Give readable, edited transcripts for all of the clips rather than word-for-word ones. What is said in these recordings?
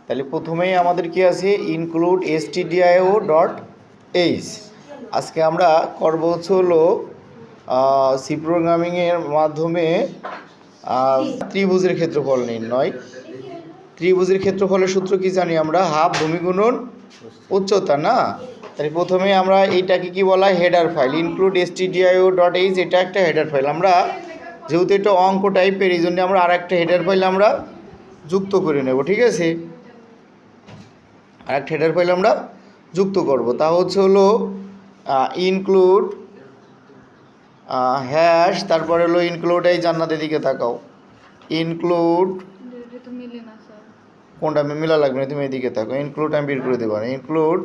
তাহলে প্রথমেই আমাদের কি আছে, ইনক্লুড stdio ডট এইচ। আজকে আমরা করব হলো সি প্রোগ্রামিংয়ের মাধ্যমে ত্রিভুজের ক্ষেত্রফল নির্ণয়। ত্রিভুজের ক্ষেত্রফলের সূত্র কি জানি আমরা, হাফ ভূমি গুণন উচ্চতা না। তাহলে প্রথমে আমরা এইটাকে কি বলা হয়, header file. Include stdio dot H এটা একটা হেডার ফাইল। আমরা যেহেতু এটা অঙ্ক টাইপের, এই জন্য আমরা আর একটা হেডার ফাইল আমরা যুক্ত করে নেব, ঠিক আছে। আর একটা হেডার ফাইল আমরা যুক্ত করব, তা হচ্ছে হলো ইনক্লুড হ্যাশ, তারপরে হলো ইনক্লুড, এই জান্নাতের দিকে তাকাও, ইনক্লুড কোনটা মিলা লাগবে না, তুমি এদিকে থাকো। ইনক্লুড আমি বের করে দেবো না। Include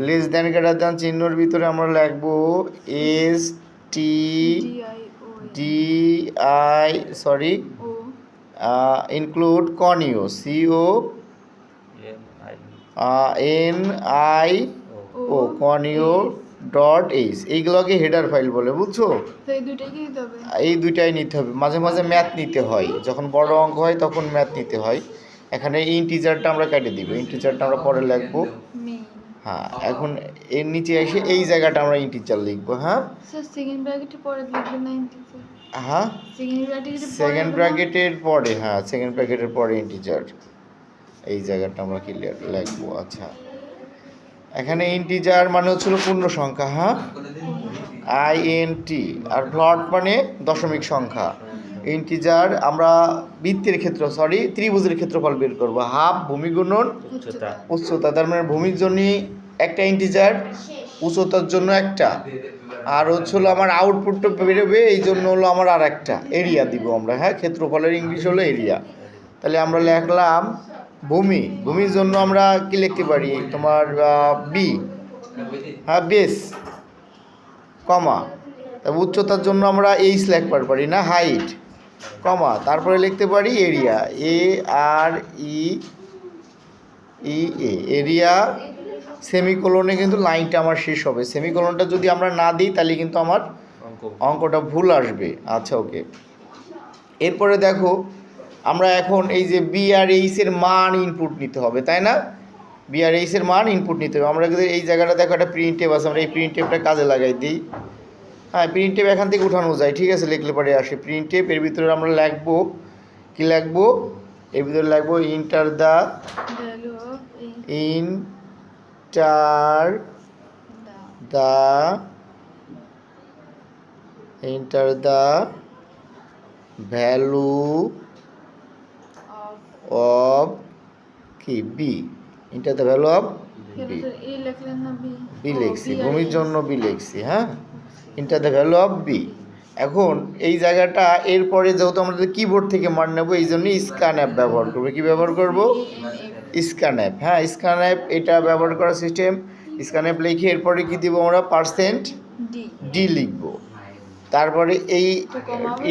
less than greater than চিহ্নর ভিতরে আমরা লিখবো include conio CONIO conio dot H. এইগুলোকে হেডার ফাইল বলে, বুঝছো? এই দুইটাই নিতে হবে। মাঝে মাঝে ম্যাথ নিতে হয়, যখন বড় অঙ্ক হয় তখন ম্যাথ নিতে হয়। এখানে ইন্টিজারটা আমরা কেটে দিব, ইন্টিজারটা আমরা পরে লিখবো। হ্যাঁ, এখন এর নিচে এসে এই জায়গাটা আমরা ইন্টিজার লিখবো। হ্যাঁ সেকেন্ড ব্র্যাকেটের পরে, হ্যাঁ সেকেন্ড ব্র্যাকেটের পরে ইন্টিজার, এই জায়গাটা আমরা ক্লিয়ার লিখবো। আচ্ছা, এখানে ইন্টিজার মানে হচ্ছিল পূর্ণ সংখ্যা, হ্যাঁ INT, আর ফ্লট মানে দশমিক সংখ্যা। ইন্টিজার আমরা বৃত্তের ক্ষেত্র ত্রিভুজের ক্ষেত্রফল বের করব, হাফ ভূমি গুণন উচ্চতা। তার মানে ভূমির জন্য একটা ইন্টিজার, উচ্চতার জন্য একটা, আর হচ্ছিল আমার আউটপুটটা বেরোবে, এই জন্য হলো আমার আর একটা এরিয়া দিব আমরা। হ্যাঁ, ক্ষেত্রফলের ইংলিশ হলো এরিয়া। তাহলে আমরা লিখলাম ভূমির জন্য আমরা কি লিখতে পারি, তোমার বি, হ্যাঁ বেস, কমা। তবে উচ্চতার জন্য আমরা এইচ লিখতে পারি না, হাইট, কমা, তারপরে লিখতে পারি এরিয়া, AREA, এরিয়া, সেমিকোলনে কিন্তু লাইনটা আমার শেষ হবে। সেমিকোলনটা যদি আমরা না দিই তাহলে কিন্তু আমার অঙ্কটা ভুল আসবে। আচ্ছা ওকে, এরপরে দেখো আমরা এখন এই যে বি আর এইচ এর মান ইনপুট নিতে হবে, তাই না? বি আর এইচ এর মান ইনপুট নিতে হবে। আমরা এই জায়গাটা দেখো একটা প্রিন্ট টেপ আছে, আমরা এই প্রিন্ট টেপটা কাজে লাগাই দিই। হ্যাঁ, প্রিন্ট টেপ এখান থেকে উঠানো যায়, ঠিক আছে, লিখলে পরে আসে প্রিন্ট টেপ। এর ভিতরে আমরা লিখবো কি, লিখবো এর ভিতরে লিখবো ইন্টার দ্য ভ্যালু অফ কি B, enter the value of B লিখছি, ভূমির জন্য বি লিখছি। হ্যাঁ, enter the value of B. এখন এই জায়গাটা এরপরে যেহেতু আমরা কিবোর্ড থেকে মান নেবো, এই জন্য স্ক্যান অ্যাপ ব্যবহার করবো। কি ব্যবহার করব? Scan app. হ্যাঁ, স্ক্যান অ্যাপ এটা ব্যবহার করার সিস্টেম। স্ক্যান অ্যাপ লিখে এরপরে কি দিব আমরা, %d লিখবো। তারপরে এই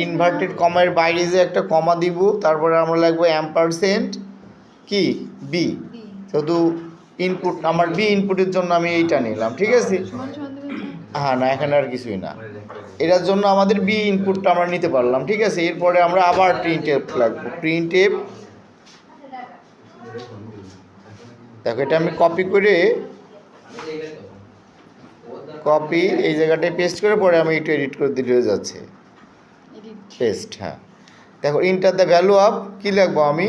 ইনভার্টেড কমার বাইরে যে একটা কমা দিব, তারপরে আমরা লিখবো অ্যাম্পারসেন্ট কি বি। শুধু ইনপুট আমার বি ইনপুটের জন্য আমি এইটা নিলাম, ঠিক আছে। হ্যাঁ না, এখানে আর কিছুই না, এটার জন্য আমাদের বি ইনপুটটা আমরা নিতে পারলাম, ঠিক আছে। এরপরে আমরা আবার প্রিন্ট টেপ লাগবো, প্রিন্ট টেপ। দেখো এটা আমি কপি করে এই জায়গাটায় পেস্ট করে পরে আমি একটু এডিট করে দিলে হয়ে যাচ্ছে, পেস্ট। হ্যাঁ, দেখো ইন্টার দ্য ভ্যালু অফ কি লিখবো আমি,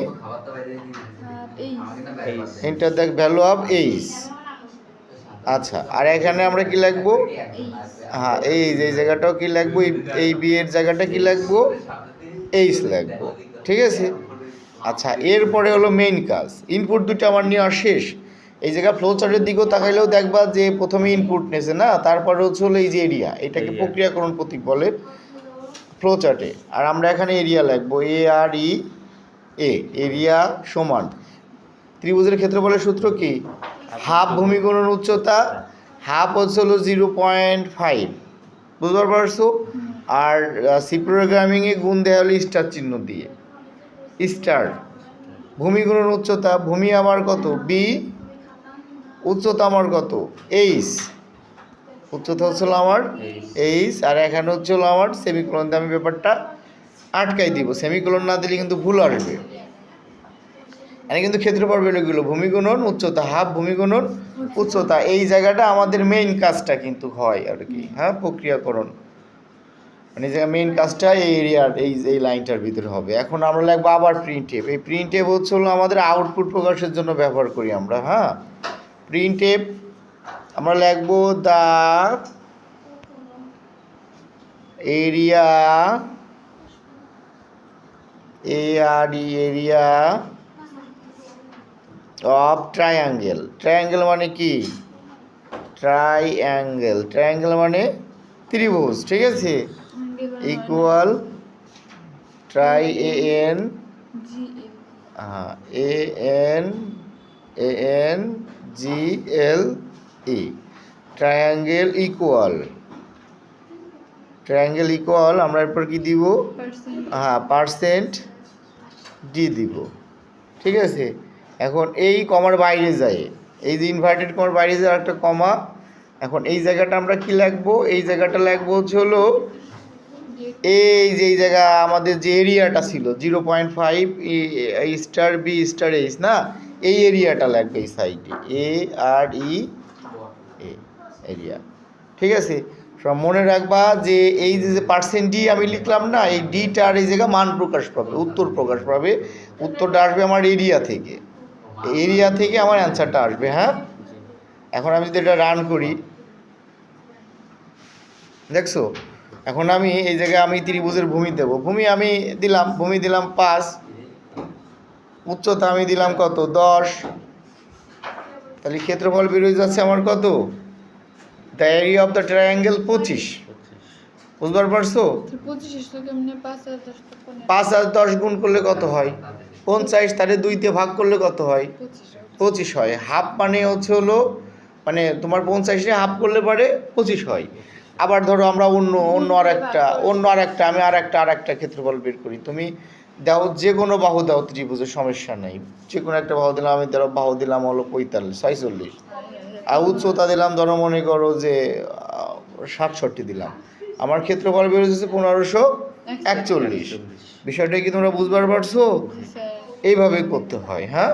inter the value of H. আচ্ছা, আর এখানে আমরা কি লিখবো, হ্যাঁ এই যে জায়গাটাও কি লিখবো, এই বি এর জায়গাটা কি লিখবো, এইচ লিখবো, ঠিক আছে। আচ্ছা, এরপরে হলো মেইন কাজ, ইনপুট দুটো আমার নেওয়া শেষ। এই জায়গায় ফ্লো চার্টের দিকেও তাকাইলেও দেখবা যে প্রথমে ইনপুট নেছে না, তারপরে হচ্ছে হলো এই যে এরিয়া, এটাকে প্রক্রিয়াকরণ প্রতীক বলে ফ্লো চার্টে। আর আমরা এখানে এরিয়া লিখবো, AREA, এরিয়া সমান ত্রিভুজের ক্ষেত্রফলের সূত্র কি, হাফ ভূমি গুণন উচ্চতা, হাফ হচ্ছে হলো 0.5, বুঝতে পারছো। আর সি প্রোগ্রামিংয়ে গুণ দেওয়া হলো স্টার চিহ্ন দিয়ে, স্টার। ভূমি গুণন উচ্চতা, ভূমি আমার কত বি, উচ্চতা আমার কত এইচ, উচ্চতা হচ্ছিল আমার এইচ, আর এখানে হচ্ছিল আমার সেমিকোলন দিয়ে আমি ব্যাপারটা আটকাই দিব। সেমিকোলন না দিলে কিন্তু ভুল আসবে। এখানে কিন্তু ক্ষেত্রফল বের হয়ে গেল, ভূমি গুণন উচ্চতা, হাফ ভূমি গুণন উচ্চতা। এই জায়গাটা আমাদের মেইন কাজটা কিন্তু হয় আর কি, হ্যাঁ, প্রক্রিয়াকরণ। মানে যে মেইন কাজটা এই এরিয়ার এই লাইনটার ভিতরে হবে। এখন আমরা লিখবো আবার প্রিন্টএফ। এই প্রিন্টএফ হচ্ছে হলো আমাদের আউটপুট প্রকাশের জন্য ব্যবহার করি আমরা, হ্যাঁ। প্রিন্টএফ আমরা লিখবো the area, area of triangle. Triangle মানে কি? ট্রাইঅ্যাঙ্গেল, ট্রায়াঙ্গেল মানে ত্রিভুজ, ঠিক আছে। ইকুয়াল ট্রাই এন, হ্যাঁ, N G L E, triangle equal. Triangle equal আমরা এরপর কি দিব? হ্যাঁ, পার্সেন্ট ডি দিব, ঠিক আছে। এখন এই কমার বাইরে যায়, এই যে ইনভার্টেড কমার বাইরে যায় একটা কমা। এখন এই জায়গাটা আমরা কি লিখবো? এই জায়গাটা লিখবো হচ্ছে হলো এই যে এই জায়গা আমাদের যে এরিয়াটা ছিল 0.5 স্টার বি স্টার এইচ, না, এই এরিয়াটা লাগবে এই সাইডে, এ আর ই এরিয়া, ঠিক আছে। সব মনে রাখবা যে এই যে পার্সেন্ট ডি আমি লিখলাম না, এই ডিটার এই জায়গা মান প্রকাশ পাবে, উত্তর প্রকাশ পাবে। উত্তরটা আসবে আমার এরিয়া থেকে, এরিয়া থেকে আমার অ্যান্সারটা আসবে, হ্যাঁ। এখন আমি যদি এটা রান করি, দেখছো, এখন আমি এই জায়গায় আমি ত্রিভুজের ভূমি দেব। ভূমি আমি দিলাম, ভূমি দিলাম 5, উচ্চতা আমি দিলাম কত? 10। তাহলে ক্ষেত্রফল বেরোয় যাচ্ছে আমার কত? The area of the triangle 25। বুঝবার পারছো? 5 আর 10 গুণ করলে কত হয়? 50। তাহলে 2 দিয়ে ভাগ করলে কত হয়? 25 হয়। হাফ মানে হচ্ছে হলো, মানে তোমার 50 হাফ করলে পরে 25 হয়। আবার ধরো আমরা অন্য আরেকটা আমি আরেকটা ক্ষেত্রফল বের করি। তুমি দাও, যে কোনো বাহু দাও ত্রিভুজের, সমস্যা নেই। যে কোনো একটা বাহু দিলাম, আমি ধরো বাহু দিলাম হলো 45 আর উচ্চতা দিলাম ধরো মনে করো যে 67 দিলাম। আমার ক্ষেত্রফল বের হচ্ছে 1541। বিষয়টা কি তোমরা বুঝবার পারছো? এইভাবে করতে হয়, হ্যাঁ।